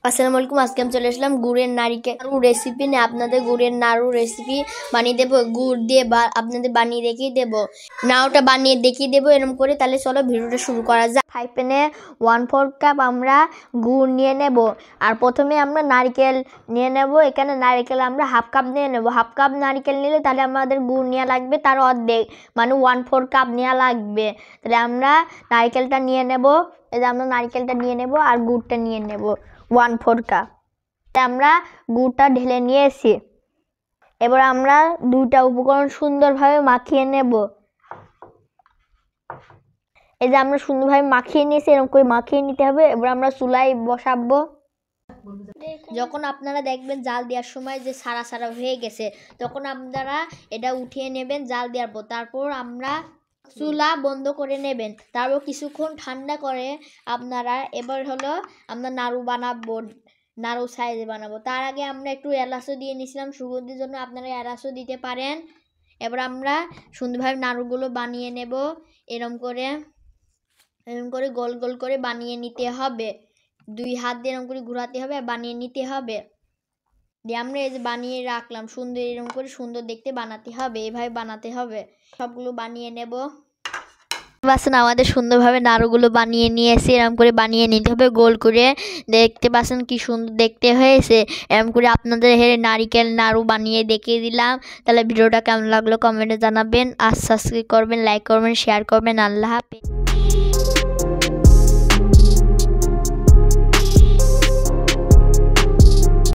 আসসালামু আলাইকুম। আজকে আমি চলে আসলাম গুড়ের নাড়ু রেসিপি নিয়ে। আপনাদের গুড়ের নাড়ু রেসিপি বানিয়ে দেবো, গুড় দিয়ে আপনাদের বানিয়ে দেখিয়ে দেবো, নাড়ুটা বানিয়ে দেখিয়ে দেবো এরকম করে। তাহলে চলো ভিডিওটা শুরু করা যায়। ফ্রাই প্যানে 1/4 কাপ আমরা গুড় নিয়ে নেব। আর প্রথমে আমরা নারকেল নিয়ে নেব। এখানে নারকেল আমরা 1/2 কাপ নিয়ে নেব। 1/2 কাপ নারকেল নিলে তাহলে আমাদের গুড় নেওয়া লাগবে তার অর্ধেক, মানে 1/4 কাপ নেওয়া লাগবে। তাহলে আমরা নারকেলটা নিয়ে নেব। এই যে আমরা নারকেলটা নিয়ে নেব আর গুড়টা নিয়ে নেব 1/4 কাপ। আমরা গুড়টা ঢেলে নিয়েছি। এবার আমরা দুইটা উপকরণ সুন্দরভাবে মাখিয়ে নেব। এই যে আমরা সুন্দরভাবে মাখিয়ে নিয়েছি, এরকম করে মাখিয়ে নিতে হবে। এবার আমরা চুলায় বসাবো। যখন আপনারা দেখবেন জাল দেওয়ার সময় যে সারা সারা হয়ে গেছে, তখন আপনারা এটা উঠিয়ে নেবেন জাল দেওয়ার পর। তারপর আমরা চুলা বন্ধ করে নেবেন। তারপর কিছুক্ষণ ঠান্ডা করে আপনারা এবার হলো আমরা নাড়ু বানাবো, নাড়ু সাইজে বানাবো। তার আগে আমরা একটু এলাচও দিয়ে নিয়েছিলাম সুগন্ধির জন্য, আপনারা এলাচও দিতে পারেন। এবার আমরা সুন্দরভাবে নাড়ুগুলো বানিয়ে নেব। এরকম করে গোল গোল করে বানিয়ে নিতে হবে। 2 হাত দিয়ে এরকম করে ঘোরাতে হবে, বানিয়ে নিতে হবে। দিয়ে আমরা এই যে বানিয়ে রাখলাম সুন্দর, এরকম করে সুন্দর দেখতে বানাতে হবে, এভাবে বানাতে হবে। সবগুলো বানিয়ে নেব। পাচ্ছেন আমাদের সুন্দরভাবে নাড়ুগুলো বানিয়ে নিয়েছি। এরকম করে বানিয়ে নিতে হবে গোল করে। দেখতে পাচ্ছেন কি সুন্দর দেখতে হয়েছে। এরকম করে আপনাদের নারিকেল নাড়ু বানিয়ে দেখিয়ে দিলাম। তাহলে ভিডিওটা কেমন লাগলো কমেন্টে জানাবেন। আর সাবস্ক্রাইব করবেন, লাইক করবেন, শেয়ার করবেন। আল্লাহ হাফেজ।